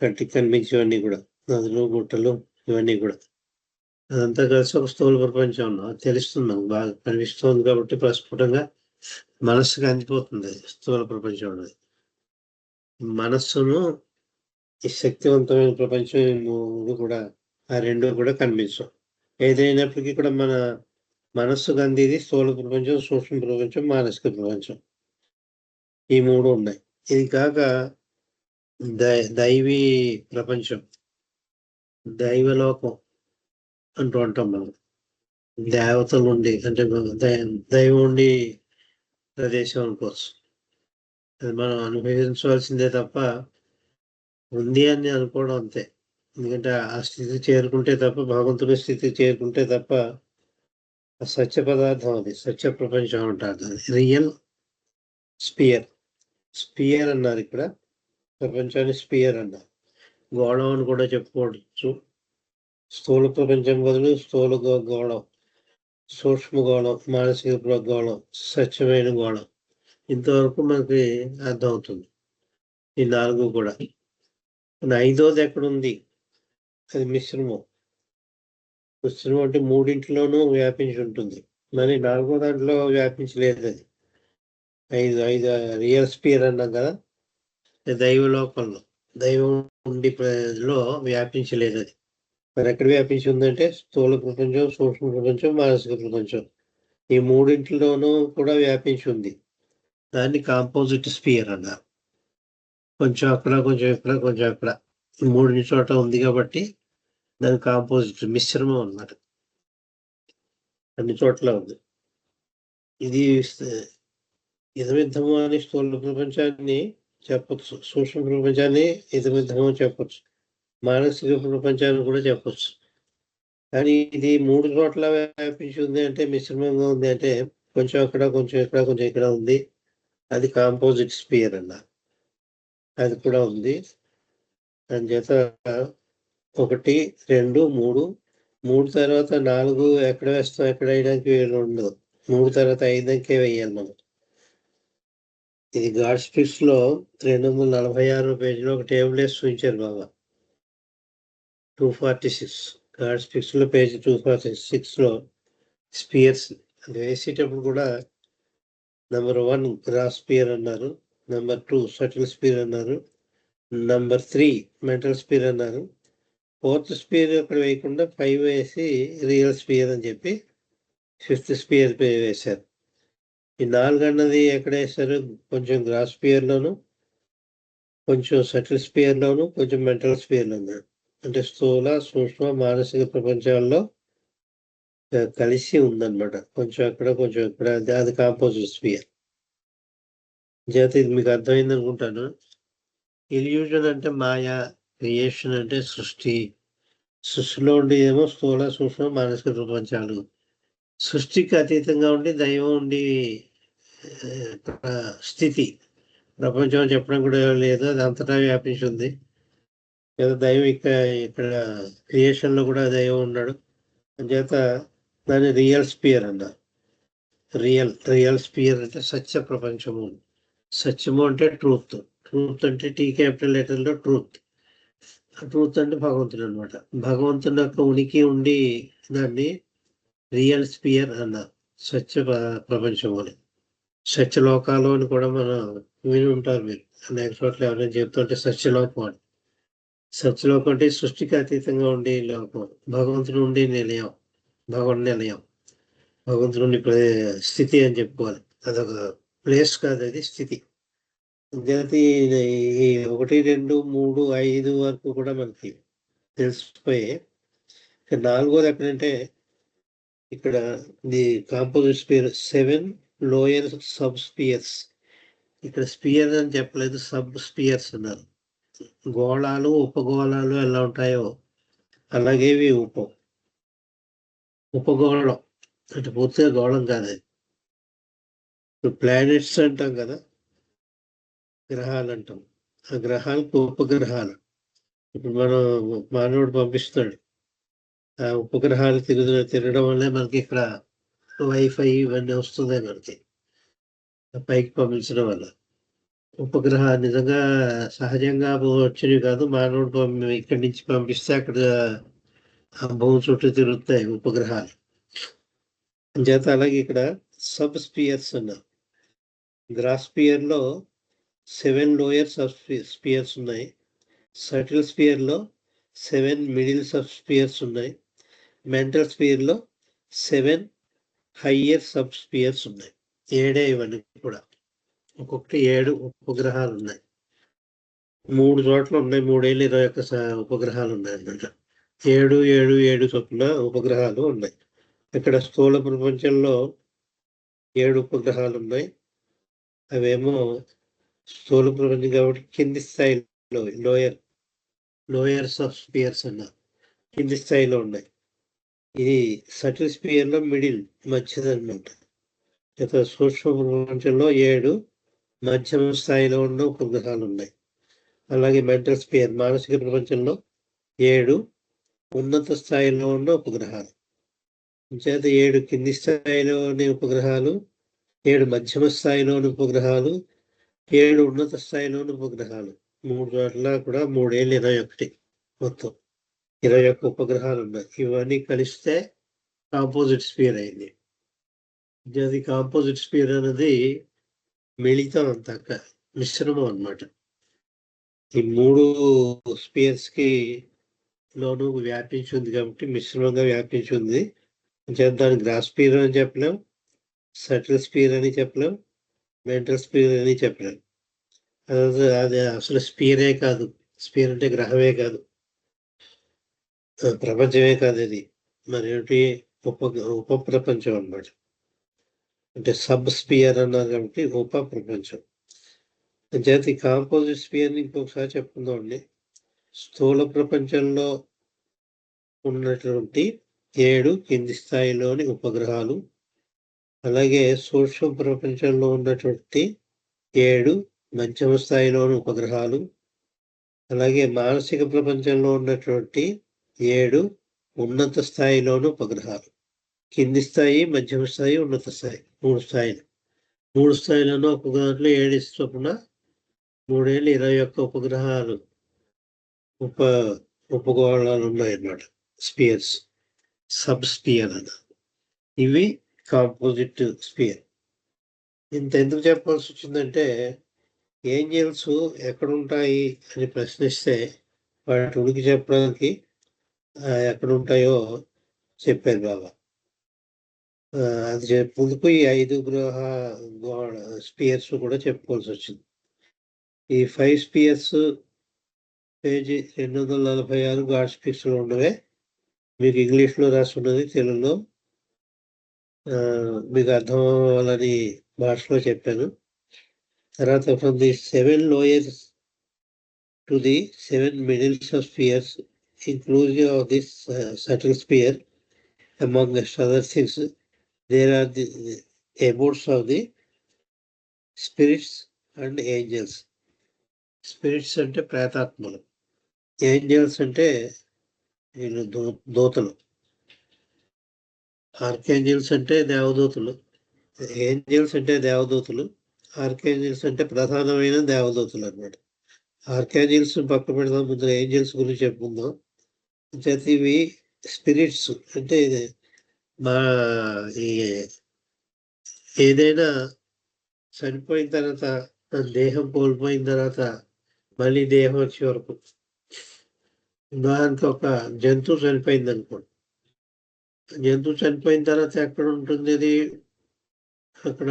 కంటికి కనిపించేవన్నీ కూడా, నదులు, గుట్టలు ఇవన్నీ కూడా. అదంతా కలిసి ఒక స్థూల ప్రపంచం తెలుస్తుంది మనకు, బాగా కనిపిస్తుంది కాబట్టి ప్రస్ఫుటంగా మనస్సుకి అందిపోతుంది స్థూల ప్రపంచం అనేది. మనస్సును ఈ శక్తివంతమైన ప్రపంచం ఈ మూడు కూడా, ఆ రెండు కూడా కనిపించవు. ఏదైనప్పటికీ కూడా మన మనస్సుకు అందేది స్థూల ప్రపంచం, సూక్ష్మ ప్రపంచం, మానసిక ప్రపంచం, ఈ మూడు ఉన్నాయి. ఇది కాక దైవీ ప్రపంచం, దైవలోకం అంటూ ఉంటాం మనం. దేవతలు ఉండి అంటే దైవం ఉండి ప్రదేశం అనుకోవచ్చు. అది మనం అనుభవించవలసిందే తప్ప ఉంది అని అనుకోవడం అంతే. ఎందుకంటే ఆ స్థితి చేరుకుంటే తప్ప, భగవంతుడి స్థితికి చేరుకుంటే తప్ప సత్య పదార్థం, అది సత్య ప్రపంచం అంటారు దాన్ని. రియల్ స్పియర్, స్పియర్ అన్నారు ఇక్కడ, ప్రపంచాన్ని స్పియర్ అన్నారు. గోళం అని కూడా చెప్పుకోవచ్చు. స్థూల ప్రపంచం బదులు స్థూల గోళం, సూక్ష్మ గోళం, మానసిక గోళం, స్వచ్ఛమైన గోళం. ఇంతవరకు మనకి అర్థమవుతుంది ఈ నాలుగు కూడా. ఐదోది ఎక్కడుంది? అది మిశ్రమం. మిశ్రమం అంటే మూడింటిలోనూ వ్యాపించి ఉంటుంది, మరి నాలుగో దాంట్లో వ్యాపించలేదు అది. ఐదు ఐదు రియల్ స్పియర్ అన్నాం కదా, దైవలోకంలో, దైవం ఉండి లో వ్యాపించలేదు అది. మరి ఎక్కడ వ్యాపించి ఉందంటే స్థూల ప్రపంచం, సూక్ష్మ ప్రపంచం, మానసిక ప్రపంచం, ఈ మూడింటిలోనూ కూడా వ్యాపించి ఉంది. దాన్ని కాంపోజిట్ స్పియర్ అన్నారు. కొంచెం అక్కడ, కొంచెం ఇక్కడ, కొంచెం అక్కడ, ఈ మూడింటి చోట ఉంది కాబట్టి దాని కాంపోజిట్, మిశ్రమం అన్నమాట. అన్ని చోట్ల ఉంది. ఇది ఇదమిద్ధము అని స్థూల ప్రపంచాన్ని చెప్పచ్చు, సూక్ష్మ ప్రపంచాన్ని ఇదమిద్ధము అని చెప్పచ్చు, మానసిక ప్రపంచాన్ని కూడా చెప్పచ్చు. కానీ ఇది మూడు చోట్ల వ్యాపించి ఉంది అంటే, మిశ్రమంగా ఉంది అంటే, కొంచెం అక్కడ, కొంచెం ఇక్కడ, కొంచెం ఇక్కడ ఉంది, అది కాంపోజిట్ స్పియర్ అన్నారు. అది కూడా ఉంది. అందుచేత 1, 2, 3, 3 తర్వాత 4 ఎక్కడ వేస్తాం, ఎక్కడ వేయడానికి వీలు ఉండదు. 3 తర్వాత 5 అంకే వేయాలి మనం. ఇది గాడ్ స్పిక్స్ లో 246 పేజీలో ఒక టేబుల్ వేసి చూపించారు బాబా. 246 గాడ్ స్పిక్స్ లో పేజీ 246 లో స్పియర్స్ అది వేసేటప్పుడు కూడా నెంబర్ 1 గ్రాస్ స్పియర్ అన్నారు, నెంబర్ 2 సటిల్ స్పియర్ అన్నారు, నెంబర్ 3 మెంటల్ స్పియర్ అన్నారు, 4th స్పియర్ అక్కడ వేయకుండా 5 వేసి రియల్ స్పియర్ అని చెప్పి 5th స్పియర్ వేశారు. ఈ 4 అన్నది ఎక్కడ వేశారు? కొంచెం గ్రాస్ స్పియర్లోను, కొంచెం సటిల్ స్పియర్లోను, కొంచెం మెంటల్ స్పియర్లోను. అంటే స్థూల, సూక్ష్మ, మానసిక ప్రపంచాల్లో కలిసి ఉందన్నమాట. కొంచెం అక్కడ, కొంచెం ఇక్కడ, అది కాంపోజిట్ స్పియర్. చేత ఇది మీకు అర్థమైంది అనుకుంటాను. ఇల్యూజన్ అంటే మాయా, క్రియేషన్ అంటే సృష్టి. సృష్టిలో ఉండేదేమో స్థూల, సూక్ష్మ, మానసిక ప్రపంచాలు. సృష్టికి అతీతంగా ఉండి దైవం ఉండి స్థితి, ప్రపంచం చెప్పడం కూడా లేదు, అది అంతటా వ్యాపించి ఉంది. లేదా దైవం ఇక్కడ క్రియేషన్లో కూడా దైవం ఉన్నాడు. అంచేత దాన్ని రియల్ స్పియర్ అన్నారు. రియల్ స్పియర్ అంటే సత్య ప్రపంచము. సత్యము అంటే ట్రూత్. ట్రూత్ అంటే T క్యాపిటల్ లెటర్లో ట్రూత్. ట్రూత్ అంటే భగవంతుడు అనమాట. భగవంతుని యొక్క ఉనికి ఉండి దాన్ని రియల్ స్పియర్ అన్నారు, సత్య ప్రపంచం అని. సత్యలోకాలు అని కూడా మనం విని ఉంటారు మీరు అనేక చోట్ల, ఎవరైనా చెప్తుంటే సత్యలోకం అని. సత్యలోకం అంటే సృష్టికి అతీతంగా ఉండే లోకం, భగవంతుడు ఉండే నిలయం, భగవన్ నిలయం, భగవంతుడు ఉండే స్థితి అని చెప్పుకోవాలి. అదొక ప్లేస్ కాదు, అది స్థితి. విద్యార్థి ఈ 1, 2, 3, 5 వరకు కూడా మనకి తెలిసిపోయి, నాలుగోది ఎక్కడంటే ఇక్కడ the composite sphere 7 lower sub spheres. ఇక్కడ స్పియర్ అని చెప్పలేదు, సబ్ స్పియర్స్ అన్నారు. గోళాలు, ఉపగోళాలు ఎలా ఉంటాయో అలాగే ఇవి ఉపగోళం అంటే పూర్తిగా గోళం కాదు. ఇప్పుడు ప్లానెట్స్ అంటాం కదా, గ్రహాలు అంటాం, ఆ గ్రహాలకు ఉపగ్రహాలు. ఇప్పుడు మనం మానవుడు పంపిస్తాడు, ఆ ఉపగ్రహాలు తిరగడం వల్లే మనకి ఇక్కడ వైఫై ఇవన్నీ వస్తున్నాయి మనకి, పైకి పంపించడం వల్ల. ఉపగ్రహ నిజంగా సహజంగా వచ్చినవి కాదు. మానవుడు ఇక్కడి నుంచి పంపిస్తే అక్కడ భూమి చుట్టూ తిరుగుతాయి ఉపగ్రహాలు. చేత అలాగే ఇక్కడ సబ్ స్పియర్స్ ఉన్నారు. గ్రాస్ లో 7 లోయర్ సబ్ స్పియర్స్ ఉన్నాయి. సటిల్ లో 7 మిడిల్ సబ్ స్పియర్స్ ఉన్నాయి. మెంటల్ లో 7 హయ్యర్ సబ్ స్పియర్స్ ఉన్నాయి. 7 ఇవన్నీ కూడా. ఒక్కొక్కటి 7 ఉపగ్రహాలు ఉన్నాయి. 3 చోట్ల ఉన్నాయి. 3 ఉపగ్రహాలు ఉన్నాయి అన్నమాట. 7 చొప్పున ఉపగ్రహాలు ఉన్నాయి. ఇక్కడ స్థూల ప్రపంచంలో 7 ఉపగ్రహాలు ఉన్నాయి. అవేమో స్థూల ప్రపంచం కాబట్టి కింది స్థాయిలో లోయర్ సబ్ స్పియర్స్ అన్నారు, కింది స్థాయిలో ఉన్నాయి. ఇది సటిల్ స్పియర్లో మిడిల్ మధ్యదన్నమాట. సూక్ష్మ ప్రపంచంలో 7 మధ్యమ స్థాయిలో ఉన్న ఉపగ్రహాలు ఉన్నాయి. అలాగే మెంటల్ స్పియర్ మానసిక ప్రపంచంలో 7 ఉన్నత స్థాయిలో ఉన్న ఉపగ్రహాలు. చేత 7 కింది స్థాయిలోని ఉపగ్రహాలు, 7 మధ్యమ స్థాయిలోని ఉపగ్రహాలు, 7 ఉన్నత స్థాయిలోని ఉపగ్రహాలు. 3 చోట్ల కూడా 3 ఏళ్ళు 21 మొత్తం 21 ఉపగ్రహాలు ఉన్నాయి. ఇవన్నీ కలిస్తే కాంపోజిట్ స్పియర్ అయింది. అది కాంపోజిట్ స్పియర్ అనేది మిళితం అంతా మిశ్రమం అన్నమాట. ఈ 3 స్పియర్స్ కి లోను వ్యాపించి ఉంది కాబట్టి మిశ్రమంగా వ్యాపించి ఉంది. దాని గ్రాస్ స్పియర్ అని చెప్పలేం, సటిల్ స్పియర్ అని చెప్పలేం, మెంటల్ స్పియర్ అని చెప్పలేం. అది అసలు స్పియరే కాదు. స్పియర్ అంటే గ్రహమే కాదు, ప్రపంచమే కాదు. అది మరి ఉప ప్రపంచం అన్నమాట. అంటే సబ్ స్పియర్ అన్నారు కాబట్టి ఉప ప్రపంచం. చేతి కాంపోజిట్ స్పియర్ని ఇంకొకసారి చెప్పుకుందామండి. స్థూల ప్రపంచంలో ఉన్నటువంటి 7 కింది స్థాయిలోని ఉపగ్రహాలు, అలాగే సూక్ష్మ ప్రపంచంలో ఉన్నటువంటి 7 మధ్యమ స్థాయిలోని ఉపగ్రహాలు, అలాగే మానసిక ప్రపంచంలో ఉన్నటువంటి 7 ఉన్నత స్థాయిలోని ఉపగ్రహాలు. కింది స్థాయి, మధ్యమ స్థాయి, ఉన్నత స్థాయి, 3 స్థాయిలు. 3 స్థాయిలను ఉపగ్రహాలు 7 చొప్పున 3 ఏళ్ళు 21 ఉపగ్రహాలు ఉపగోళాలు ఉన్నాయన్నమాట. స్పియర్స్, సబ్ స్పియర్ అన్న. ఇవి కాంపోజిట్ స్పియర్. ఇంత ఎందుకు చెప్పాల్సి వచ్చిందంటే, ఏంజల్స్ ఎక్కడుంటాయి అని ప్రశ్నిస్తే వాటి ఉనికి చెప్పడానికి ఎక్కడుంటాయో చెప్పారు బాబా. అది ముందుకు ఈ 5 స్పియర్స్ కూడా చెప్పుకోవాల్సి వచ్చింది. ఈ 5 స్పియర్స్ పేజీ 246 గాడ్ స్పీక్స్ లో ఉండవే. మీకు ఇంగ్లీష్లో రాసి ఉన్నది, తెలుగులో మీకు అర్థం అవ్వాలని భాషలో చెప్పాను. తర్వాత from the 7 lowers to the 7 middles of spheres inclusive of this subtle sphere, among other things, there are the abodes of the spirits and angels. Spirits అంటే ప్రేతాత్మలు, ఏంజల్స్ అంటే వీళ్ళు దూతలు, ఆర్కేంజల్స్ అంటే దేవదూతలు, ఏంజల్స్ అంటే దేవదూతలు, ఆర్కేంజల్స్ అంటే ప్రధానమైన దేవదూతలు అన్నమాట. ఆర్కేంజల్స్ పక్క పెడదాం, ముందు ఏంజల్స్ గురించి చెప్పుకుందాం. ఇవి స్పిరిట్స్ అంటే మా ఏదైనా చనిపోయిన తర్వాత, దేహం కోల్పోయిన తర్వాత మళ్ళీ దేహం వచ్చే వరకు, ఉదాహరణకి ఒక జంతువు చనిపోయింది అనుకోండి. జంతువు చనిపోయిన తర్వాత ఎక్కడ ఉంటుంది అది? అక్కడ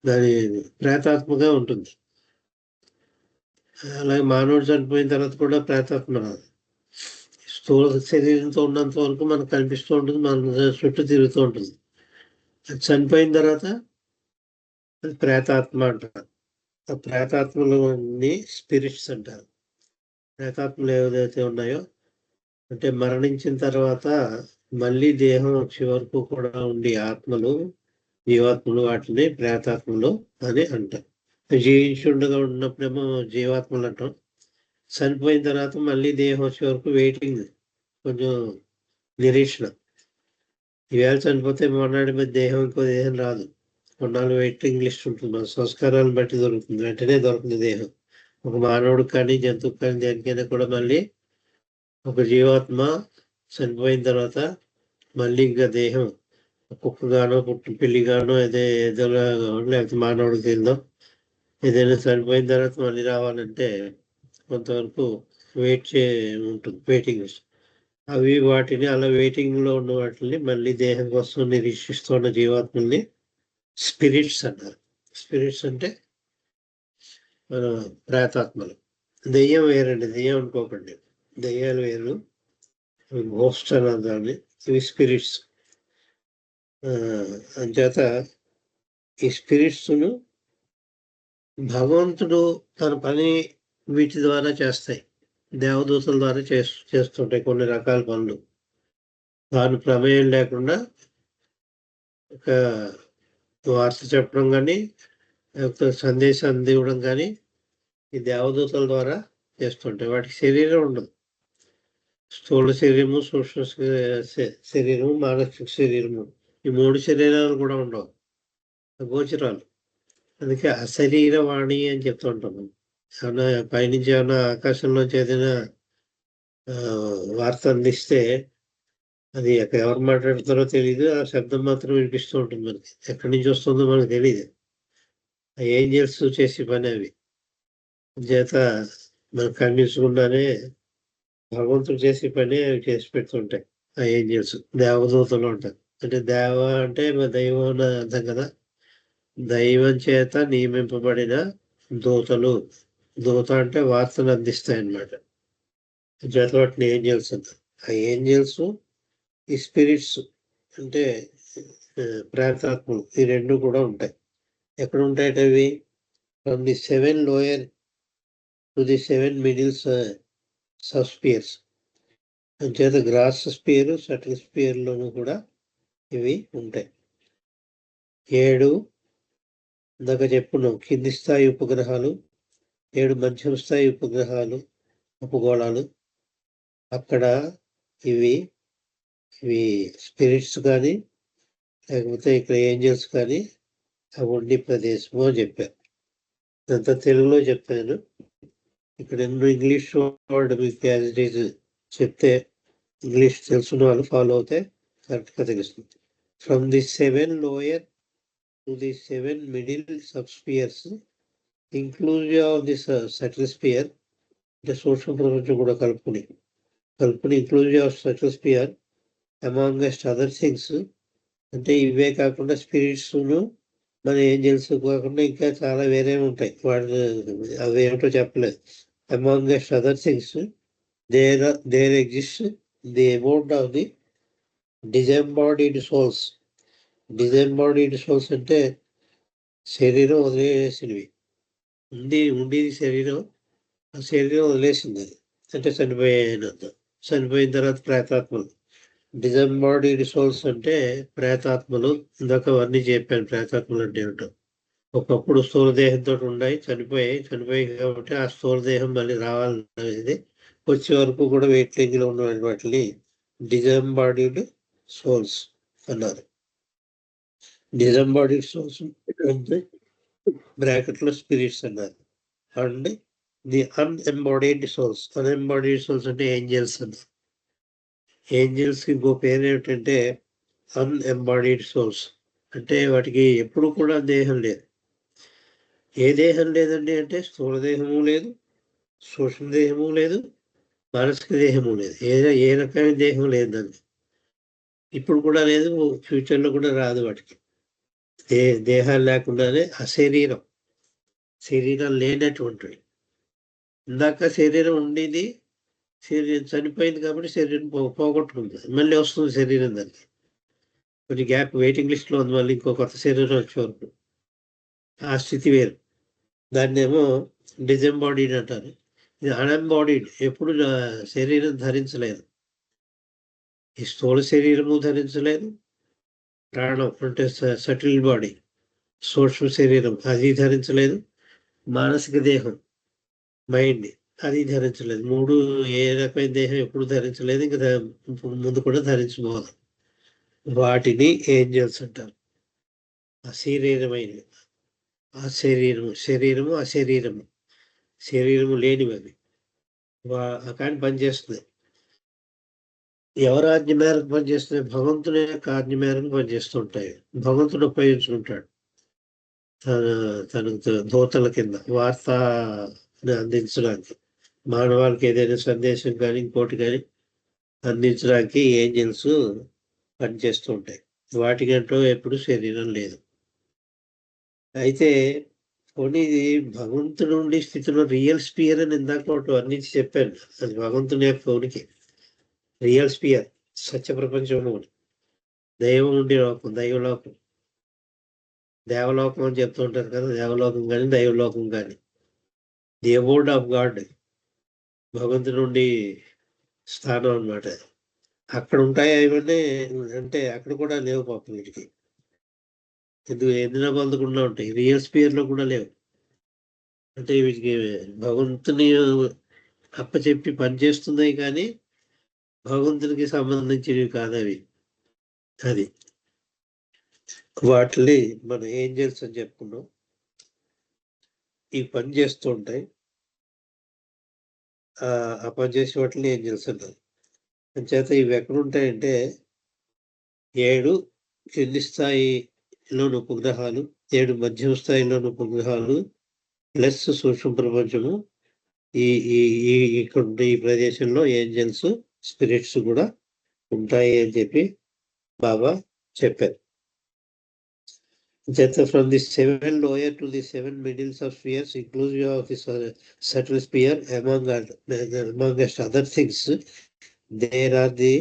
దాని ప్రేతాత్మగా ఉంటుంది. అలాగే మానవుడు చనిపోయిన తర్వాత కూడా ప్రేతాత్మ స్థూల శరీరంతో ఉన్నంత వరకు మనకు కనిపిస్తూ ఉంటుంది, మన చుట్టూ తిరుగుతూ ఉంటుంది. అది చనిపోయిన తర్వాత అది ప్రేతాత్మ అంటారు. ఆ ప్రేతాత్మలని స్పిరిట్స్ అంటారు. ప్రేతాత్మలు ఏదైతే ఉన్నాయో అంటే మరణించిన తర్వాత మళ్ళీ దేహం వచ్చే వరకు కూడా ఉండే ఆత్మలు, జీవాత్మలు, వాటిని ప్రేతాత్మలు అని అంటారు. జీవించి ఉండగా ఉన్నప్పుడేమో జీవాత్మలు అంటాం. చనిపోయిన తర్వాత మళ్ళీ దేహం వచ్చే వరకు వెయిటింగ్, కొంచెం నిరీక్షణ. ఈవేళ చనిపోతే మొన్నటి మీద దేహం, ఇంకో దేహం రాదు. కొన్నాళ్ళు వెయిటింగ్ లిస్ట్ ఉంటుంది, మన సంస్కారాలను బట్టి దొరుకుతుంది, వెంటనే దొరుకుతుంది దేహం. ఒక మానవుడికి కానీ జంతువుకి కానీ దేనికైనా కూడా మళ్ళీ ఒక జీవాత్మ చనిపోయిన తర్వాత మళ్ళీ ఇంకా దేహం కుక్కగానో పిల్లిగానో ఏదోలా లేకపోతే మానవుడికి తిందో ఏదైనా చనిపోయిన తర్వాత మళ్ళీ రావాలంటే కొంతవరకు ఉంటుంది, వెయిటింగ్ లిస్ట్. అవి వాటిని అలా వెయిటింగ్లో ఉన్న వాటిని మళ్ళీ దేహం కోసం నిరీక్షిస్తున్న జీవాత్మల్ని స్పిరిట్స్ అన్నారు. స్పిరిట్స్ అంటే మన ప్రేతాత్మలు. దెయ్యం వేరండి, దెయ్యం అనుకోకండి, దెయ్యాలు వేరు, గోస్ట్ అన్నారు దాన్ని, ఇవి స్పిరిట్స్. అంచేత ఈ స్పిరిట్స్ను భగవంతుడు తన పని వీటి ద్వారా చేస్తాయి, దేవదూతల ద్వారా చేస్తుంటాయి కొన్ని రకాల పనులు. దాని ప్రమేయం లేకుండా ఒక వార్త చెప్పడం కానీ లేకపోతే సందేశం అందివ్వడం కానీ ఈ దేవదూతల ద్వారా చేస్తుంటాయి. వాటికి శరీరం ఉండదు, స్థూల శరీరము, సూక్ష్మ శరీరము, మానసిక శరీరము, ఈ 3 శరీరాలు కూడా ఉండవు, గోచరాలు. అందుకే అశరీరవాణి అని చెప్తూ ఉంటాం. ఏమన్నా పైనుంచి ఏమన్నా ఆకాశంలోంచి ఏదైనా వార్త అందిస్తే అది ఎవరు మాట్లాడుతారో తెలియదు, ఆ శబ్దం మాత్రం వినిపిస్తూ ఉంటుంది మనకి, ఎక్కడి నుంచి వస్తుందో మనకు తెలియదు. ఏంజల్స్ చేసే పని అవి. చేత మనకు కనిపించకుండానే భగవంతుడు చేసే పని అవి చేసి పెడుతుంటాయి ఆ ఏంజల్స్. దేవదూతలు ఉంటారు, అంటే దేవ అంటే దైవం అని అర్థం కదా, దైవం చేత నియమింపబడిన దూతలు. దూత అంటే వార్తలు అందిస్తాయి అన్నమాట. చేత వాటిని ఏంజల్స్ అంటారు. ఆ ఏంజల్స్ ఈ స్పిరిట్స్ అంటే ప్రేతాత్మలు, ఈ 2 కూడా ఉంటాయి. ఎక్కడ ఉంటాయి అవి? From the 7 lower to the 7 middle subspheres. అంచేత గ్రాస్ స్పియర్, సటిల్ స్పియర్లోనూ కూడా ఇవి ఉంటాయి. 7 ఇందాక చెప్పుకున్నాం కింది స్థాయి ఉపగ్రహాలు, 7 మధ్యమ స్థాయి ఉపగ్రహాలు, ఉపగోళాలు. అక్కడ ఇవి స్పిరిట్స్ కానీ లేకపోతే ఇక్కడ ఏంజల్స్ కానీ అవి ఉండి ప్రదేశము అని చెప్పారు. ఇదంతా తెలుగులో చెప్పాను. ఇక్కడ ఇంగ్లీష్ వర్డ్ మీకు యాజ్ ఇట్ ఈజ్ చెప్తే ఇంగ్లీష్ తెలుసున్న వాళ్ళు ఫాలో అవుతే కరెక్ట్గా తెలుస్తుంది. From the 7 lower to the 7 middle subspheres inclusive of the subtle sphere, అంటే సూక్ష్మ ప్రపంచం కూడా కలుపుకుని inclusive of subtle sphere amongst other things, అంటే ఇవే కాకుండా స్పిరిట్స్ను మన ఏంజల్స్ కాకుండా ఇంకా చాలా వేరే ఉంటాయి, వాటి అవి ఏమిటో చెప్పలేదు. Amongst other things there exist the amount of the disembodied souls. Disembodied souls అంటే శరీరం వదిలేసినవి, ఉండేది శరీరం, ఆ శరీరం వదిలేసింది అది, అంటే చనిపోయిన తర్వాత ప్రేతాత్మలు. డిజెంబాడీడ్ సోల్స్ అంటే ప్రేతాత్మలు. ఇందాక అవన్నీ చెప్పాను ప్రేతాత్మలు అంటే ఏమిటో. ఒకప్పుడు స్థూలదేహంతో చనిపోయి కాబట్టి ఆ స్థూలదేహం మళ్ళీ రావాలనేది వచ్చే వరకు కూడా వెయిటింగ్లో ఉన్న వాటిని డిజెంబాడీడ్ సోల్స్ అన్నారు. డిజెంబాడీడ్ సోల్స్ అంటే బ్రాకెట్లో స్పిరిట్స్ అన్నారు. అండ్ ది అన్ఎంబాడీడ్ సోల్స్ అంటే ఏంజల్స్ అన్నారు. ఏంజల్స్కి ఇంకో పేరు ఏమిటంటే అన్ఎంబాడీడ్ సోల్స్, అంటే వాటికి ఎప్పుడు కూడా దేహం లేదు. ఏ దేహం లేదండి అంటే స్థూల దేహము లేదు, సూక్ష్మ దేహము లేదు, మానసిక దేహము లేదు, ఏ రకమైన దేహం లేదు దానికి. ఇప్పుడు కూడా లేదు, ఫ్యూచర్లో కూడా రాదు. వాటికి దేహాలు లేకుండానే శరీరం లేనటువంటివి. ఇందాక శరీరం ఉండేది, శరీరం చనిపోయింది కాబట్టి శరీరం పోగొట్టుకుంది, మళ్ళీ వస్తుంది శరీరం దానికి. కొంచెం గ్యాప్ వెయిటింగ్ లిస్ట్లో ఉంది, మళ్ళీ ఇంకో కొత్త శరీరం వచ్చే వరకు. ఆ స్థితి వేరు. దాన్ని ఏమో డిజెంబాడీడ్ అంటారు. ఇది అన్ఎంబాడీడ్, ఎప్పుడు శరీరం ధరించలేదు. ఈ స్థూల శరీరము ధరించలేదు, ప్రాణం అంటే సటిల్ బాడీ, సూక్ష్మ శరీరం అది ధరించలేదు, మానసిక దేహం మైండ్ అది ధరించలేదు. 3 ఏ రకమైన దేహం ఎప్పుడు ధరించలేదు, ఇంకా ముందు కూడా ధరించబోదు. వాటిని ఏంజల్స్ అంటారు. అశరీరమైనవి. శరీరము అశరీరము, శరీరము లేనివి అవి. కానీ పనిచేస్తుంది. ఎవరి ఆజ్ఞ మేరకు పనిచేస్తున్నాయి? భగవంతుని యొక్క ఆజ్ఞ మేరకు పనిచేస్తుంటాయి. భగవంతుడు ఉపయోగించుకుంటాడు తన దూతల కింద వార్తని అందించడానికి, మానవాళికి ఏదైనా సందేశం కానీ ఇంకోటి కానీ అందించడానికి ఏంజల్స్ పనిచేస్తూ ఉంటాయి. వాటికంటూ ఎప్పుడు శరీరం లేదు. అయితే కొన్ని భగవంతుడు ఉండే స్థితిలో రియల్ స్పియర్ అని ఇందాక ఒకటి వర్ణించి చెప్పాను. అది భగవంతుని యొక్క ఉనికి. రియల్ స్పియర్ సత్య ప్రపంచంలో దైవం ఉండే లోకం, దైవలోకం, దేవలోకం అని చెప్తూ ఉంటారు కదా. దేవలోకం కానీ దైవలోకం కానీ ది అబోర్డ్ ఆఫ్ గాడ్, భగవంతుడి నుండి స్థానం అన్నమాట. అక్కడ ఉంటాయి అవన్నీ. అంటే అక్కడ కూడా లేవు పాపం వీటికి. ఎందుకు పొందకుండా ఉంటాయి. రియల్ స్పియర్ లో కూడా లేవు. అంటే వీటికి భగవంతుని అప్పచెప్పి పనిచేస్తున్నాయి కానీ భగవంతునికి సంబంధించినవి కాదు అవి. అది వాటిని మన ఏంజల్స్ అని చెప్పుకున్నాం. ఈ పని చేస్తూ ఉంటాయి. ఆ పని చేసే వాటిని ఏంజల్స్ అన్నారు. అంచేత ఇవి ఎక్కడ ఉంటాయంటే 7 కింది స్థాయిలోని ఉపగ్రహాలు, 7 మధ్యమ స్థాయిలోని ఉపగ్రహాలు ప్లస్ సూక్ష్మ ప్రపంచము. ఈ ఈ ఈ ఇక్కడ ఈ ప్రదేశంలో ఏంజల్స్, స్పిరిట్స్ కూడా ఉంటాయి అని చెప్పి బాబా చెప్పారు. From the 7 lower to the 7 middles of spheres, inclusive of the subtle sphere, amongst other things, there are the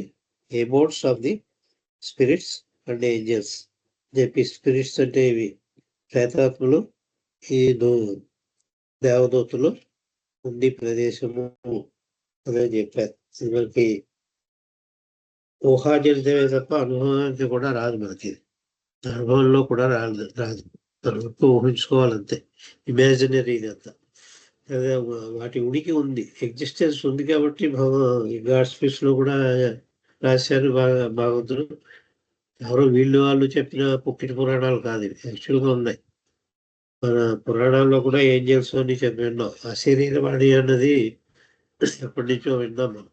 abodes of the spirits and angels. చెప్పి స్పిరిట్స్ అంటే ఇవి ప్రేతాత్మలు, ఈ దేవదూతలు ఉండి ప్రదేశము అని చెప్పారు. మనకి ఊహాజనితమే తప్ప అనుభవానికి కూడా రాదు. మనకి అనుభవంలో కూడా రాదు. ఊహించుకోవాలంతే. ఇమాజినరీ ఇదంతా. అదే వాటి ఉనికి ఉంది, ఎగ్జిస్టెన్స్ ఉంది కాబట్టి గాడ్ స్పీచ్ లో కూడా రాశారు భగవంతుడు. ఎవరో వాళ్ళు చెప్పిన పుట్టిన పురాణాలు కాదు ఇవి, యాక్చువల్గా ఉన్నాయి. మన పురాణాల్లో కూడా ఏంజల్స్ అని చెప్పి విన్నాం. ఆ శరీరవాణి అన్నది ఎప్పటి నుంచో విన్నాం మనం.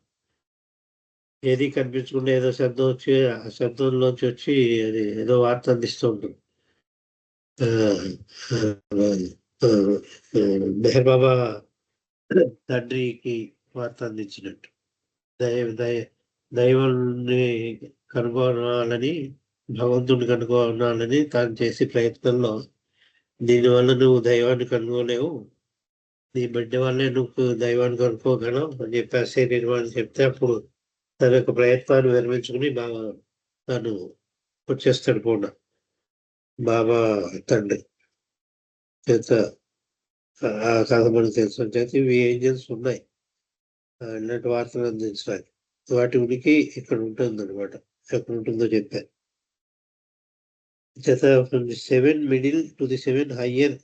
ఏది కనిపించకుండా ఏదో శబ్దం వచ్చి ఆ శబ్దంలోంచి వచ్చి అది ఏదో వార్త అందిస్తూ ఉంటుంది. మెహర్ బాబా తండ్రికి వార్త అందించినట్టు. దైవాన్ని కనుగొనాలని, భగవంతుడిని కనుగొనాలని తాను చేసే ప్రయత్నంలో దీనివల్ల నువ్వు దైవాన్ని కనుగోలేవు, నీ బిడ్డ వల్లే నువ్వు దైవాన్ని కనుక్కోగలవు అని చెప్పి శరీరం చెప్తే అప్పుడు తన యొక్క ప్రయత్నాన్ని విరమించుకుని బాగా తను వచ్చేస్తాడు కూడా బాబా తండ్రి. చేత ఆ కథ మనకు తెలుసు. చేత ఇవి ఏంజల్స్ ఉన్నాయి ఇలాంటి వార్తలు అందించడానికి. వాటి ఉనికి ఇక్కడ ఉంటుంది అనమాట. ఎక్కడ ఉంటుందో చెప్పారు. చేత from the 7 middle to the 7 higher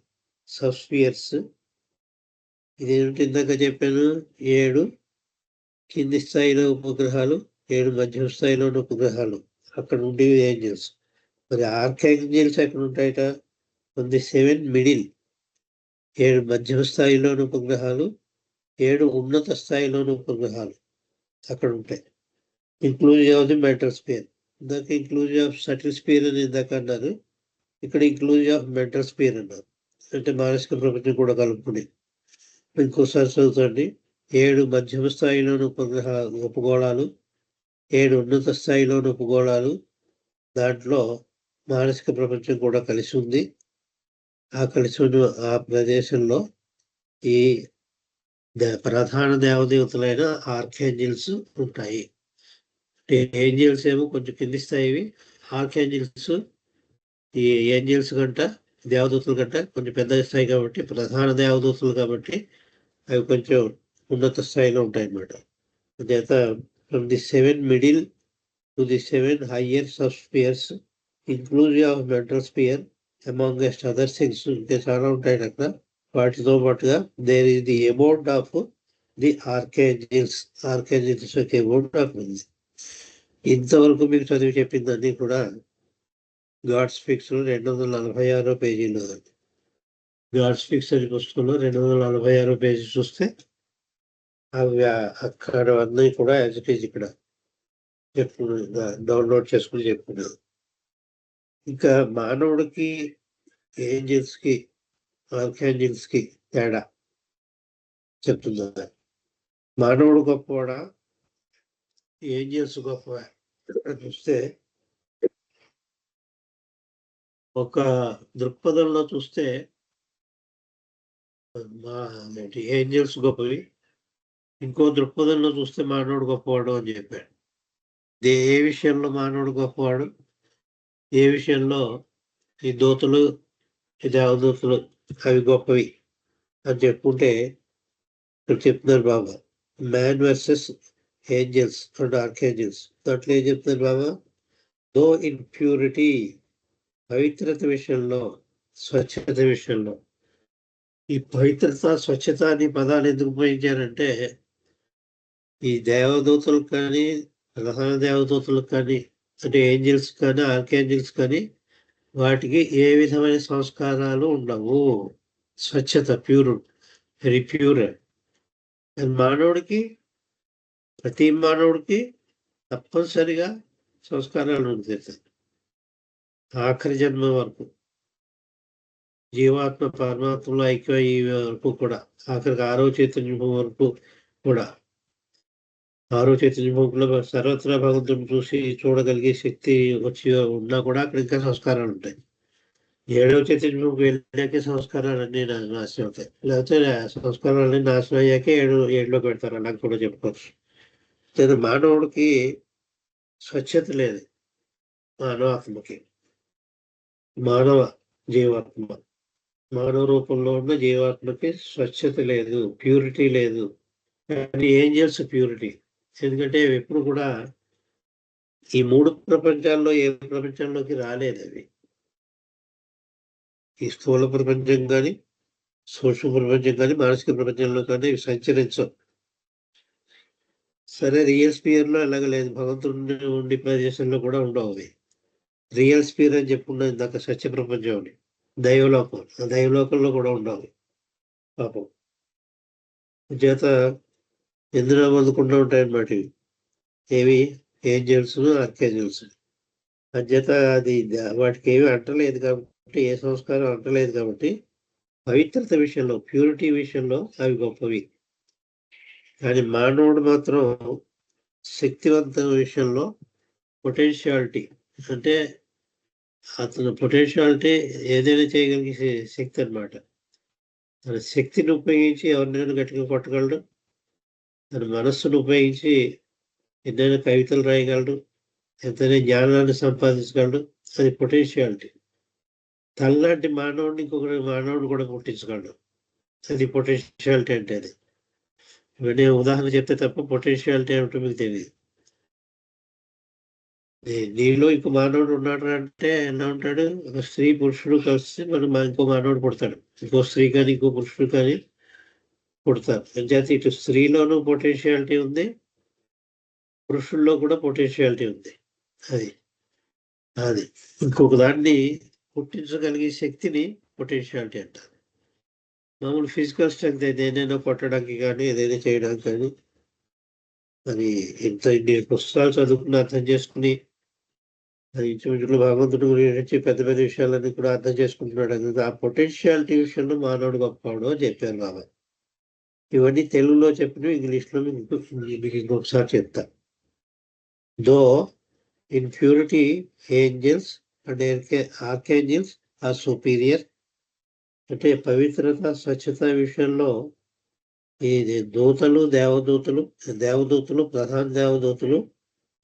subspheres. ఇదేంటి ఇందాక చెప్పాను, 7 కింది స్థాయిలో ఉపగ్రహాలు, 7 మధ్య స్థాయిలోని ఉపగ్రహాలు అక్కడ ఉండేవి ఏంజల్స్. మరి ఆర్కేంజల్స్ ఎక్కడ ఉంటాయట? ఫ్రమ్ ది 7 మిడిల్, 7 మధ్యమ స్థాయిలోని ఉపగ్రహాలు, 7 ఉన్నత స్థాయిలోని ఉపగ్రహాలు అక్కడ ఉంటాయి. Inclusive of the mental sphere. ఇందాక ఇంక్లూజివ్ ఆఫ్ సటిల్ స్పియర్ అని ఇందాక అన్నారు, ఇక్కడ ఇంక్లూజివ్ ఆఫ్ మెంటల్ స్పియర్ అన్నారు. అంటే మానసిక ప్రపంచం కూడా కలుపుకుని. ఇంకోసారి చదువుతండి. 7 మధ్యమ స్థాయిలోని ఉపగోళాలు, 7 ఉన్నత స్థాయిలోని ఉపగోళాలు, దాంట్లో మానసిక ప్రపంచం కూడా కలిసి ఉంది. ఆ కలిసి ఉన్న ఆ ప్రదేశంలో ఈ ప్రధాన దేవదేవతలైన ఆర్కేంజల్స్ ఉంటాయి. ఏంజల్స్ ఏమో కొంచెం కింది స్థాయివి, ఆర్కేంజల్స్ ఈ ఏంజల్స్ కంట, దేవదూతల కంట కొంచెం పెద్ద స్థాయి కాబట్టి, ప్రధాన దేవదూతలు కాబట్టి అవి కొంచెం ఉన్నత స్థాయిలో ఉంటాయి అన్నమాట. చేత from the 7 middle to the 7 higher sub spheres, inclusive of mental sphere, amongst other things ఇంకా చాలా ఉంటాయి అక్కడ. వాటితో పాటుగా there is the abode of the archangels. Archangels యొక్క అబౌట్ ఆఫ్ ఉంది. ఇంతవరకు మీకు చదివి చెప్పిందన్నీ కూడా గాడ్ స్పీక్స్ 246 పేజీలో, గాడ్ స్పీక్స్ అనే పుస్తకంలో 246 పేజీ చూస్తే అవి అక్కడ అన్నీ కూడా యాజ్ ఇట్ ఈజ్ ఇక్కడ డౌన్లోడ్ చేసుకుని చెప్పుకున్నాను. ఇంకా మానవుడికి ఏంజల్స్కి ఆర్కాంజల్స్కి తేడా చెప్తున్నా. మానవుడు గొప్పవాడా, ఏంజల్స్ గొప్పవా చూస్తే ఒక దృక్పథంలో చూస్తే ఏంజల్స్ గొప్పవి, ఇంకో దృక్పథంలో చూస్తే మానవుడు గొప్పవాడు అని చెప్పాడు. ఏ విషయంలో మానవుడు గొప్పవాడు, ఏ విషయంలో ఈ దూతలు ఈ దేవదూతలు అవి గొప్పవి అని చెప్పుకుంటే ఇక్కడ చెప్తున్నారు Baba, man versus angels and archangels. దాంట్లో ఏం చెప్తున్నారు బాబా, దో ఇన్ ప్యూరిటీ, పవిత్రత విషయంలో, స్వచ్ఛత విషయంలో. ఈ పవిత్రత స్వచ్ఛత అనే పదాలు ఎందుకు ఉపయోగించారంటే, ఈ దేవదూతలకు కానీ ప్రధాన దేవదూతలకు కానీ అంటే ఏంజల్స్ కానీ ఆర్కేంజల్స్ కానీ వాటికి ఏ విధమైన సంస్కారాలు ఉండవు. స్వచ్ఛత, వెరీ ప్యూర్. మానవుడికి, ప్రతి మానవుడికి తప్పనిసరిగా సంస్కారాలు ఉంటాయి. ఆఖరి జన్మ వరకు, జీవాత్మ పరమాత్మలో ఐక్యం వరకు కూడా, ఆఖరికి 6వ చైతన్యం వరకు కూడా. 6వ చైతన్యంలో సర్వత్రా భగవంతుని చూసి చూడగలిగే శక్తి వచ్చి ఉన్నా కూడా అక్కడ ఇంకా సంస్కారాలు ఉంటాయి. 7వ చైతన్యంకి వెళ్ళాకే సంస్కారాలన్నీ నాశనం అవుతాయి. లేకపోతే సంస్కారాలన్నీ నాశనం అయ్యాకే ఏడులో పెడతారు, అలా కూడా చెప్పుకోవచ్చు. లేదా మానవుడికి స్వచ్ఛత లేదు, మానవాత్మకి, మానవ జీవాత్మ, మానవ రూపంలో ఉన్న జీవాత్మకి స్వచ్ఛత లేదు, ప్యూరిటీ లేదు. కానీ ఏంజల్స్ ప్యూరిటీ. ఎందుకంటే ఎప్పుడు కూడా ఈ 3 ప్రపంచాల్లో ఏ ప్రపంచంలోకి రాలేదు అవి. ఈ స్థూల ప్రపంచం కానీ, సూక్ష్మ ప్రపంచం కానీ, మానసిక ప్రపంచంలో కానీ సంచరించవు. సరే, రియల్ స్పియర్లో ఎలాగ లేదు, భగవంతుడు ఉండే ప్రదేశంలో కూడా ఉండవు అవి. రియల్ స్పియర్ అని చెప్పుకున్నది ఇందాక, సత్య ప్రపంచం అని, దైవలోకం. ఆ దైవలోకంలో కూడా ఉండవు పాపం. చేత ఎందులో అందుకుంటూ ఉంటాయన్నమాట ఇవి. ఏవి? Angels, archangels. అంచేత అది వాటికి ఏమి అంటలేదు కాబట్టి, ఏ సంస్కారం అంటలేదు కాబట్టి, పవిత్రత విషయంలో, ప్యూరిటీ విషయంలో అవి గొప్పవి. కానీ మానవుడు మాత్రం శక్తివంతం విషయంలో, పొటెన్షియాలిటీ అంటే అతను పొటెన్షియాలిటీ ఏదైనా చేయగలిగే శక్తి అన్నమాట. తన శక్తిని ఉపయోగించి ఎవరినైనా గట్టిగా కొట్టగలడు, తన మనస్సును ఉపయోగించి ఎన్నైనా కవితలు రాయగలడు, ఎంతైనా జ్ఞానాన్ని సంపాదించగలడు. అది పొటెన్షియాలిటీ. తనలాంటి మానవుడిని ఇంకొక మానవుడు కూడా పుట్టించగలడు. అది పొటెన్షియాలిటీ అంటే. అది ఇవన్నీ ఉదాహరణ చెప్తే తప్ప పొటెన్షియాలిటీ ఏమిటో మీకు తెలియదు. నీలో ఇంకో మానవుడు ఉన్నాడు అంటే ఎలా ఉంటాడు? ఒక స్త్రీ పురుషుడు కలిసి మనం ఇంకో మానవుడు పుడతాడు. ఇంకో స్త్రీ కానీ ఇంకో పురుషుడు కానీ పుడతారు. అంచేత ఇటు స్త్రీలోనూ పొటెన్షియాలిటీ ఉంది, పురుషుల్లో కూడా పొటెన్షియాలిటీ ఉంది. అది ఇంకొక దాన్ని పుట్టించగలిగే శక్తిని పొటెన్షియాలిటీ అంటారు. మామూలు ఫిజికల్ స్ట్రెంగ్త్ అయితే ఏదైనా కొట్టడానికి కానీ ఏదైనా చేయడానికి కానీ, అది ఇన్ని పుస్తకాలు చదువుకుని అర్థం చేసుకుని అది ఇంచుమించులో భగవంతుడి గురించి పెద్ద పెద్ద విషయాలన్నీ కూడా అర్థం చేసుకుంటున్నాడు. అది ఆ పొటెన్షియాలిటీ విషయంలో మానవుడు గొప్పవాడు అని చెప్పారు బాబా. ఇవన్నీ తెలుగులో చెప్పినవి ఇంగ్లీష్లో మీకు ఇంకొకసారి చెప్తా. Though in purity angels and archangels are superior. అంటే పవిత్రత, స్వచ్ఛత విషయంలో ఈ దేవదూతలు ప్రధాన దేవదూతలు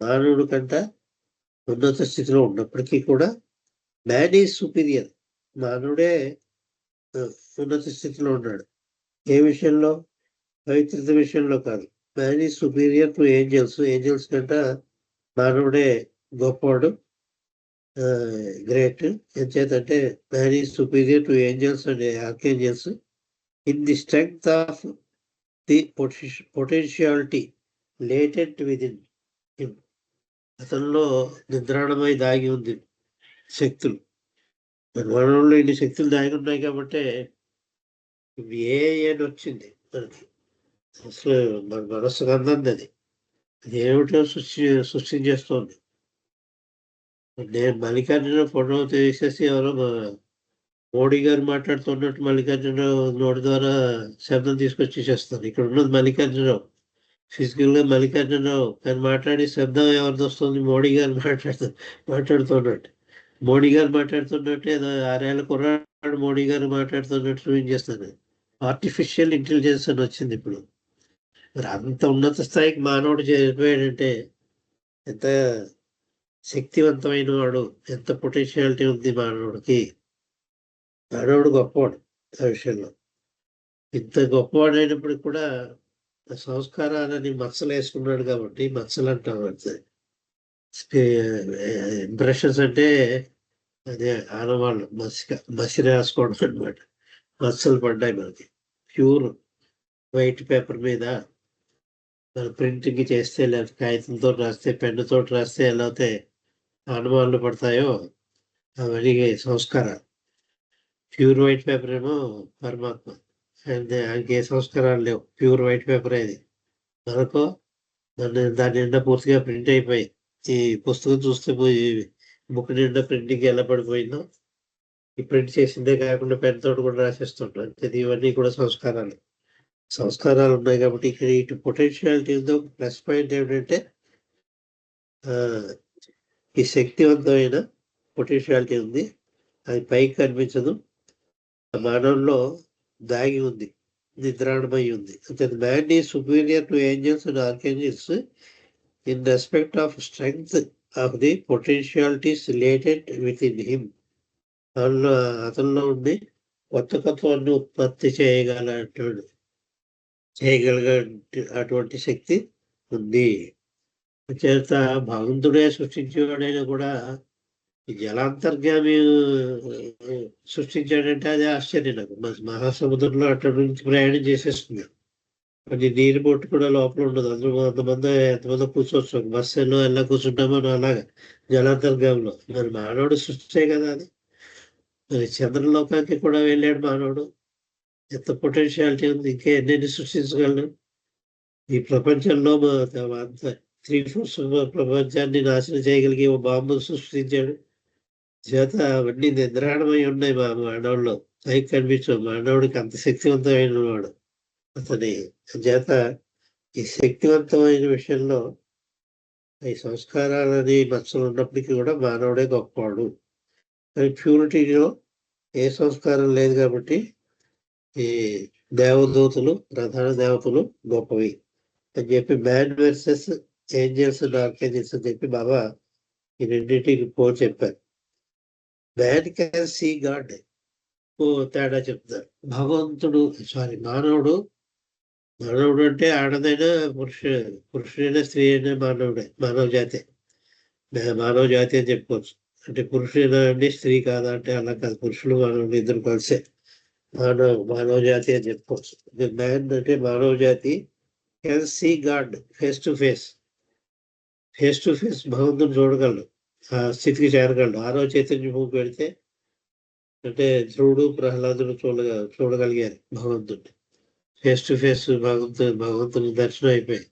మానవుడి కంట ఉన్నత స్థితిలో ఉన్నప్పటికీ కూడా మ్యాన్ ఈజ్ సుపీరియర్, మానవుడే ఉన్నత స్థితిలో ఉన్నాడు. ఏ విషయంలో? పవిత్రత విషయంలో కాదు. Man is superior to angels కంట మానవుడే గొప్పవాడు, గ్రేట్. ఎంచేతంటే man is superior to angels and archangels in the strength of the potentiality latent within him. అతనిలో నిద్రాణమై దాగి ఉంది శక్తులు. మనలో ఇన్ని శక్తులు దాగి ఉన్నాయి కాబట్టి ఇవి అని వచ్చింది మనకి. అసలు మన మనస్సుకు అందంది అది. అది ఏమిటో సృష్టించేస్తోంది. నేను మల్లికార్జున ఫోటో తీసేసి ఎవరో మోడీ గారు మాట్లాడుతున్నట్టు మల్లికార్జునరావు నోటి ద్వారా శబ్దం తీసుకొచ్చేసేస్తాను. ఇక్కడ ఉన్నది మల్లికార్జునరావు, ఫిజికల్గా మల్లికార్జునరావు, కానీ మాట్లాడే శబ్దం ఎవరిది వస్తుంది? మోడీ గారు మాట్లాడుతున్నట్టు. మోడీ గారు మాట్లాడుతున్నట్టు ఏదో 6 ఏళ్ళ కుర్రాడు మోడీ గారు మాట్లాడుతున్నట్టు చూపించేస్తాను. ఆర్టిఫిషియల్ ఇంటెలిజెన్స్ అని వచ్చింది ఇప్పుడు. మరి అంత ఉన్నత స్థాయికి మానవుడు చేరిపోయాడంటే ఎంత శక్తివంతమైన వాడు, ఎంత పొటెన్షియాలిటీ ఉంది మానవుడికి. మానవుడు గొప్పవాడు ఆ విషయంలో. ఇంత గొప్పవాడైనప్పటికి కూడా సంస్కారాలని మచ్చలు వేసుకున్నాడు కాబట్టి, మచ్చలు అంటాం అంతే. ఇంప్రెషన్స్ అంటే అదే ఆనవాళ్ళు మసి రాసుకోవడం అనమాట. మచ్చలు పడ్డాయి మనకి. ప్యూర్ వైట్ పేపర్ మీద మన ప్రింటింగ్ చేస్తే, లేదా కాగితంతో రాస్తే, పెన్నుతో రాస్తే ఎలా అయితే ఆనవాళ్ళు పడతాయో అవన్నీ సంస్కారాలు. ప్యూర్ వైట్ పేపర్ ఏమో పరమాత్మ, ఆయనకి ఏ సంస్కారాలు లేవు. ప్యూర్ వైట్ పేపర్ అది. మనకు దాని నిండా పూర్తిగా ప్రింట్ అయిపోయి, ఈ పుస్తకం చూస్తే బుక్ నిండా ప్రింటింగ్ ఎలా పడిపోయిందో, ఈ ప్రింట్ చేసిందే కాకుండా పెన్ తోటి కూడా రాసేస్తుంటాం. ఇవన్నీ కూడా సంస్కారాలు ఉన్నాయి కాబట్టి ఇక్కడ ఇటు పొటెన్షియాలిటీ ఉందో. ప్లస్ పాయింట్ ఏమిటంటే ఈ శక్తివంతమైన పొటెన్షియాలిటీ ఉంది. అది పైకి కనిపించదు, మానవుల్లో దాగి ఉంది, నిద్రాణమై ఉంది. అంటే man is superior to angels and archangels in respect of strength of the potentialities latent within him. అతనిలో ఉండి కొత్తత్వాన్ని ఉత్పత్తి చేయగలిగే అటువంటి శక్తి ఉంది. చేత భగవంతుడే సృష్టించేవాడైనా కూడా ఈ జలాంతర్గామి సృష్టించాడంటే అదే ఆశ్చర్యం నాకు. మహాసముద్రంలో అటు నుంచి ప్రయాణం చేసేస్తుంది. అది నీరు బొట్టు కూడా లోపల ఉండదు. అందులో ఎంతమంది కూర్చోవచ్చు. ఒక బస్సులో ఎలా కూర్చుంటామో అలాగా జలాంతర్గామిలో. మరి మానవుడు సృష్టించే కదా అది. మరి చంద్రలోకానికి కూడా వెళ్ళాడు మానవుడు. ఎంత పొటెన్షియాలిటీ ఉంది, ఇంకా ఎన్నెన్ని సృష్టించగలను. ఈ ప్రపంచంలో అంత 3/4 ప్రపంచాన్ని నాశనం చేయగలిగే ఓ బాంబు సృష్టించాడు. చేత అవన్నీ నిద్రాణమై ఉన్నాయి మానవుల్లో. పైకి కనిపించవు. మానవుడికి అంత శక్తివంతమైన వాడు అతని. చేత ఈ శక్తివంతమైన విషయంలో ఈ సంస్కారాలని మచ్చలు ఉన్నప్పటికీ కూడా మానవుడే గొప్పవాడు. కానీ ప్యూరిటీలో ఏ సంస్కారం లేదు కాబట్టి ఈ దేవదూతలు, ప్రధాన దేవతలు గొప్పవి అని చెప్పి, man versus angels and archangels అని చెప్పి బాబా ఈ రెండింటికి చెప్పారు. మ్యాన్ క్యాన్ సీ గాడ్, తేడా చెప్తారు. భగవంతుడు మానవుడు అంటే ఆడదైనా పురుషుడైనా స్త్రీ అయినా మానవుడే, మానవ జాతి అని చెప్పుకోవచ్చు. అంటే పురుషుడైనా అండి, స్త్రీ కాదా అంటే అలా కాదు. పురుషులు మానవుడు ఇద్దరు కలిసే మానవ జాతి అని చెప్పుకోవచ్చు. మ్యాన్ అంటే మానవ జాతి can see God face to face భగవంతుని చూడగలడు, ఆ స్థితికి చేరగలడు. 6వ చైతన్య భూమి పెడితే అంటే ధ్రువుడు, ప్రహ్లాదుడు చూడగలిగారు భగవంతుడిని ఫేస్ టు ఫేస్. భగవంతుని దర్శనం అయిపోయి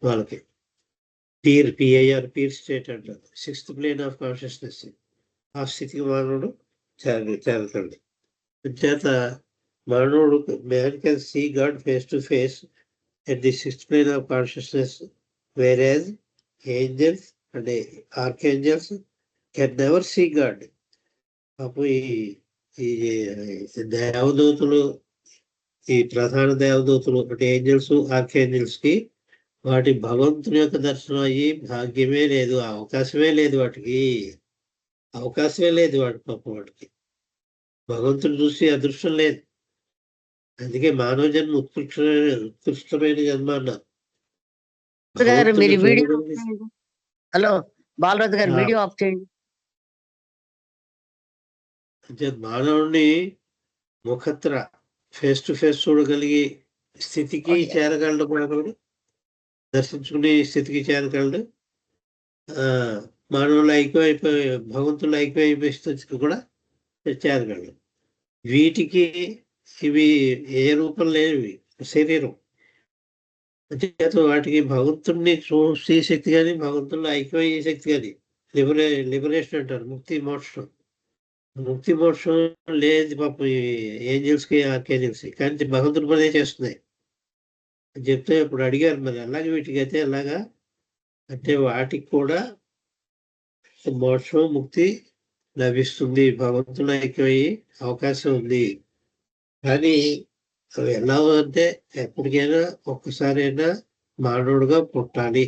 వాళ్ళకి పిఐఆర్ పీర్ స్టేట్ అంటారు. 6th plane of consciousness. ఆ స్థితికి మానవుడు చేరగలడు. చేత మానవుడు man can see God face to face at the 6th plane of consciousness, whereas angels and archangels can never see God. అప్పుడు ఈ దేవదూతలు, ఈ ప్రధాన దేవదూతలు అంటే ఏంజల్స్, ఆర్కేంజల్స్ కి వాటి భగవంతుని యొక్క దర్శనం అయ్యి భాగ్యమే లేదు, అవకాశమే లేదు. వాటి పాపం వాటికి భగవంతుని చూసి అదృష్టం లేదు. అందుకే మానవ జన్మ ఉత్కృష్టమైన జన్మ అన్నారు. హలో బాలరాజు గారు, వీడియో ఆఫ్ చేయండి. అంటే మానవుడిని ముఖత్ర ఫేస్ టు ఫేస్ చూడగలిగి స్థితికి చేరగలడు, మానవుడు దర్శించుకునే స్థితికి చేరగలడు. మానవులు ఐక్యమైపోయి భగవంతులు ఐక్యమైపోయే స్థితికి కూడా చేరగలరు. వీటికి ఇవి ఏ రూపం లేనివి, శరీరం చేత వాటికి భగవంతుడిని చూసే శక్తి కానీ భగవంతుడిలో ఐక్యమయ్యే శక్తి కానీ లిబరేషన్ అంటారు, ముక్తి మోక్షం లేదు పాపం ఏంజల్స్కి ఆర్కేంజల్స్కి, కానీ భగవంతుడి పనే చేస్తున్నాయి అని చెప్తే ఇప్పుడు అడిగారు మరి అలాగే వీటికి అయితే ఎలాగా అంటే వాటికి కూడా మోక్షం ముక్తి లభిస్తుంది, భగవంతుడు ఐక్యమయ్యే అవకాశం ఉంది. కానీ అవి ఎలా అంటే ఎప్పటికైనా ఒక్కసారైనా మానవుడుగా పుట్టాలి,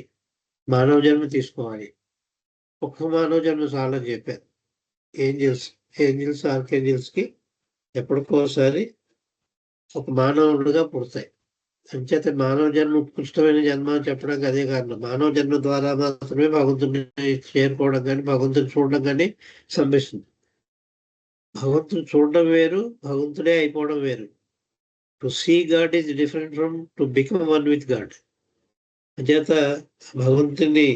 మానవ జన్మ తీసుకోవాలి. ఒక్క మానవ జన్మ చాలని చెప్పారు. ఏంజల్స్ ఆర్కేంజల్స్కి ఎప్పటికోసారి ఒక మానవుడుగా పుడతాయి. అంచేత మానవ జన్మ ఉత్కృష్టమైన జన్మ అని చెప్పడానికి అదే కారణం. మానవ జన్మ ద్వారా మాత్రమే భగవంతుడిని చేరుకోవడం కానీ భగవంతుని చూడడం కానీ సంభవిస్తుంది. భగవంతుని చూడడం వేరు, భగవంతుడే అయిపోవడం వేరు. To see God is different from to become one with God. అంచేత భగవంతుని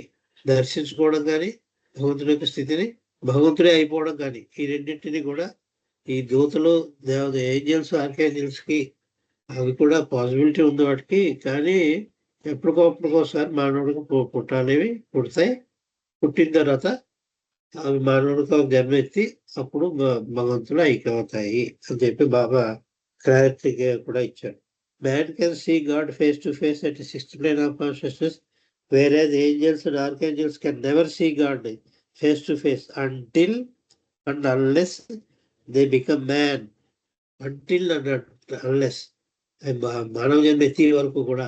దర్శించుకోవడం కానీ భగవంతుని యొక్క స్థితిని భగవంతుడే అయిపోవడం కానీ ఈ రెండింటిని కూడా ఈ దూతలు ఏంజల్స్ ఆర్కేంజల్స్కి అవి కూడా పాసిబిలిటీ ఉంది వాటికి. కానీ ఎప్పటికోసారి మానవుడికి పుట్టాలేవి పుడతాయి. పుట్టిన తర్వాత అవి మానవుడికి జన్మ ఎత్తి అప్పుడు భగవంతులు ఐక్యమవుతాయి అని చెప్పి బాబా క్లారిటీగా కూడా ఇచ్చాడు. Man can see God face to face at sixth plane of consciousness, whereas angels and archangels can never see God face to face until and unless they become man. Until and unless మానవ జన్మ ఎత్తి వరకు కూడా,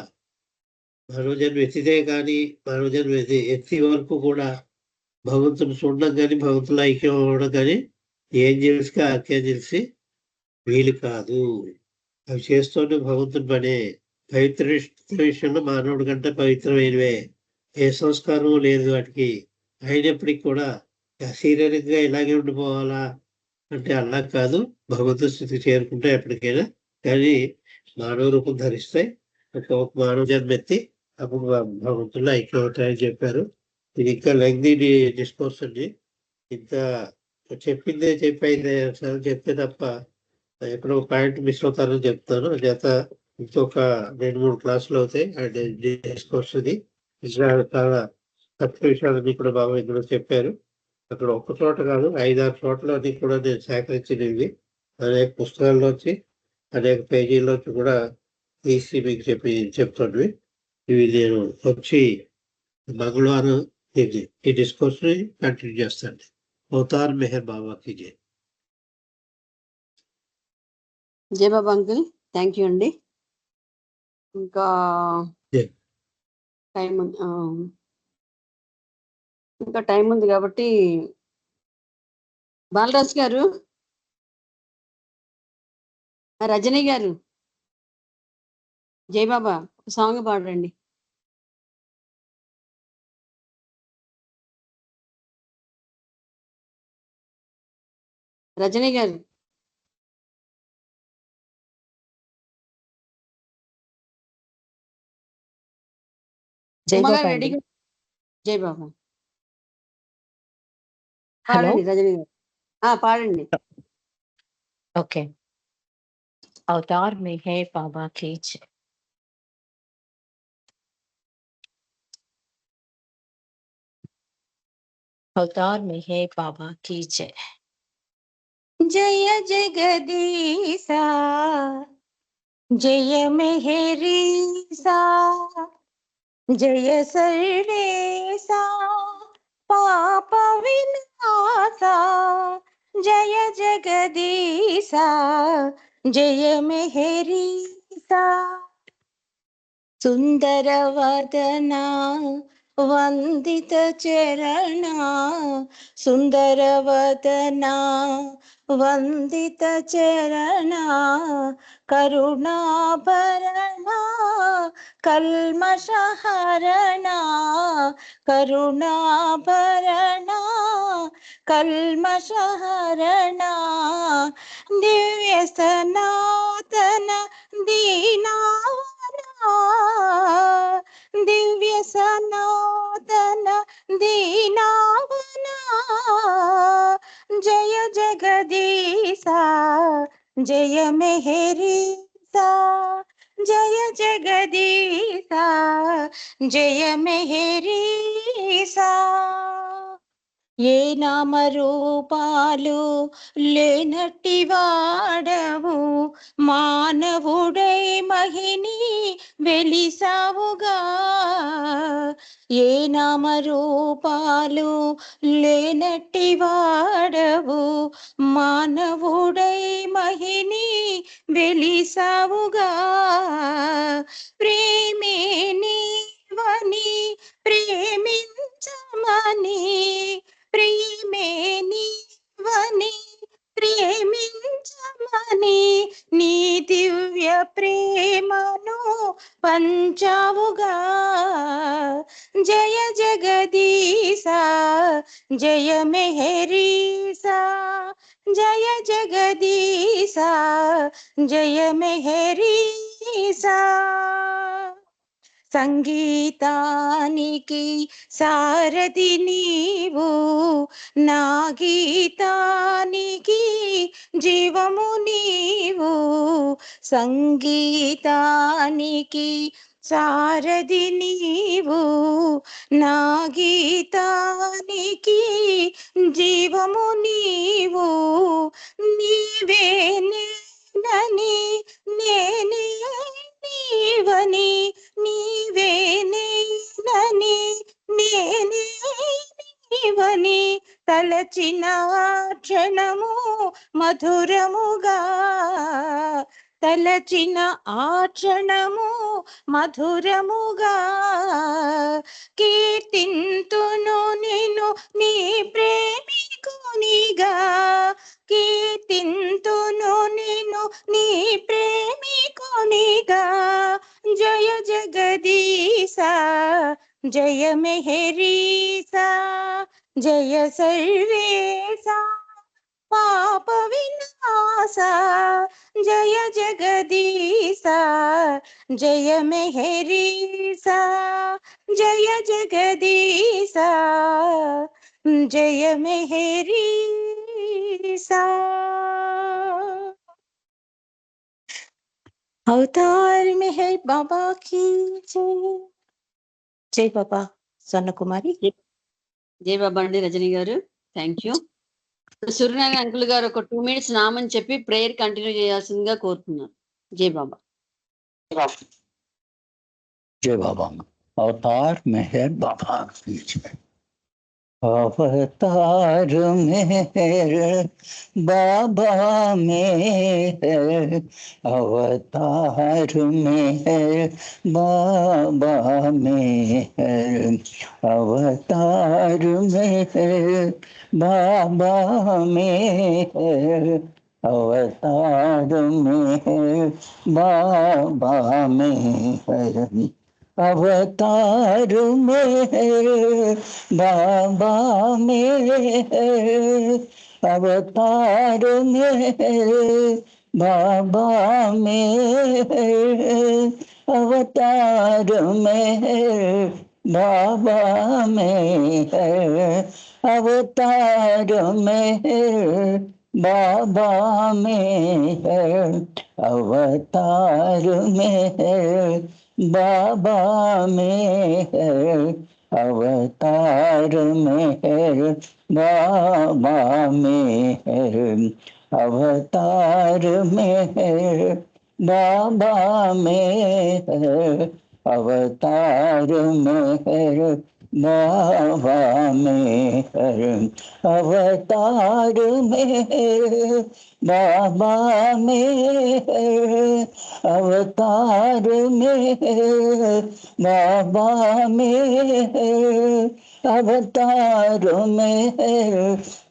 మానవ జన్మ ఎత్తితే కానీ మానవ జన్మ ఎత్తి వరకు కూడా భగవంతుని చూడడం కానీ భగవంతులు ఐక్యం అవ్వడం కానీ ఏంజల్స్కి ఆర్కేంజల్స్కి వీలు కాదు. అవి చేస్తూనే భగవంతుని పనే. పవిత్ర విషయంలో మానవుడి కంటే పవిత్రమైనవే, ఏ సంస్కారం లేదు వాటికి. అయినప్పటికీ కూడా శారీరకంగా ఇలాగే ఉండిపోవాలా అంటే అలా కాదు, భగవంతుని స్థితికి చేరుకుంటే ఎప్పటికైనా. కానీ మానవ రూపం ధరిస్తాయి, ఒక మానవ జన్మ ఎత్తి అప్పుడు భగవంతుల్లో ఐక్యం అవుతాయని చెప్పారు. ఇది ఇంకా లెంగ్తీ డిస్కోర్స్ అండి. ఇంకా చెప్పిందే చెప్పి 5 సార్లు చెప్తే తప్ప ఎక్కడో పాయింట్ మిస్ అవుతారని చెప్తాను. చేత ఇంకొక 2-3 క్లాసులు అవుతాయి అండ్ డిస్కోర్స్ ఇది. ఇంకా చాలా కొత్త విషయాలన్నీ కూడా బాబా ఇందులో చెప్పారు. అక్కడ ఒక్క చోట కాదు, 5-6 చోట్ల అన్ని కూడా నేను సేకరించినవి అనేక పుస్తకాల్లోంచి అనేక పేజీల్లోంచి కూడా తీసి మీకు చెప్తాను. ఇవి నేను వచ్చి మంగళవారం ఈ డిస్కోర్స్ ని కంటిన్యూ చేస్తాను. అవతార్ మెహర్ బాబాకి జై. జై బాబా అంకుల్, థ్యాంక్ యూ అండి. ఇంకా టైం ఉంది కాబట్టి బాలరాజ్ గారు, రజనీ గారు, జై బాబా సాంగ్ పాడండి. రజనీ గారు, రెడీ. జై బాబా పాడండి రజనీ గారు, పాడండి. ఓకే. అవతార్ మే హై బాబా కీ జై. అవతార్ మే హై బాబా కీ జై. జయ జగదీశా జయ మెహరీసా జయ సర్వేశా పాప వినాశా జయ జగదీశా జయ మెహరీసా సుందర వదనా వందిత చరణా సుందర వదనా వందిత చరణా కరుణాభరణా కల్మషహరణా కరుణాభరణా కల్మషహరణా దివ్య సనాతన దీనావనా దివ్య సనాతన దీనావనా जय मेहरीसा जय जगदीसा जय मेहरीसा ఏ నామరూపాలు లేనట్టి వాడవు మానవుడై మహిని వెలిసావుగా ఏ నామరూపాలు లేనట్టి వాడవు మానవుడై మహిని వెలిసావుగా ప్రేమే నీవని ప్రేమించమని ప్రేమే నీవని ప్రేమించమని నీ దివ్య ప్రేమను పంచావుగా జయ జగదీశా జయ మెహరీసా జయ జగదీశా జయ మెహరీసా సంగీతానికి సారథి నీవు నా గీతానికి జీవము నీవు సంగీతానికి సారథి నీవు నా గీతానికి జీవము నీవు నీవే నేనని నేనే నీవని నీవే నేనని నేనే నీవని తలచిన క్షణము మధురముగా తలచిన ఆ క్షణము మధురముగా కీర్తింతును నిన్ను నీ ప్రేమికునిగా కీర్తింతును నిన్ను నీ ప్రేమికునిగా జయ జగదీశా జయ మెహరీసా జయ సర్వేశా పాప వినాశ జయ జగదీశా జయ మెహరీసా జయ జగదీశా జయ మెహరీసా अवतार मेहर बाबा की जय जय बाबा స్వర్ణ కుమారి జై బాబా అండి రజనీ గారు. Thank you. సూర్యనారాయణ అంకుల్ గారు ఒక 2 minutes నామని చెప్పి ప్రేయర్ కంటిన్యూ చేయాల్సిందిగా కోరుతున్నాను. జై బాబా. जय बाबा। अवतार मेहर बाबा की जय। अवतार मेहर बाबा मेहर अवतार मेहर बाबा मेहर अवतार मेहर बाबा मेहर अवतार मेहर बाबा मेहर अवतार मेहर बाबा मेहर अवतार मेहर बाबा मेहर अवतार मेहर बाबा मेहर अवतार मेहर बाबा मेहर अवतार मेहर बाबा मेहर अवतार मेहर बाबा मेहर अवतार मेहर बाबा मेहर अवतार मेहर बाबा मेहर अवतार मेहर बाबा मेहर अवतार मेहर बाबा मेहर अवतार मेहर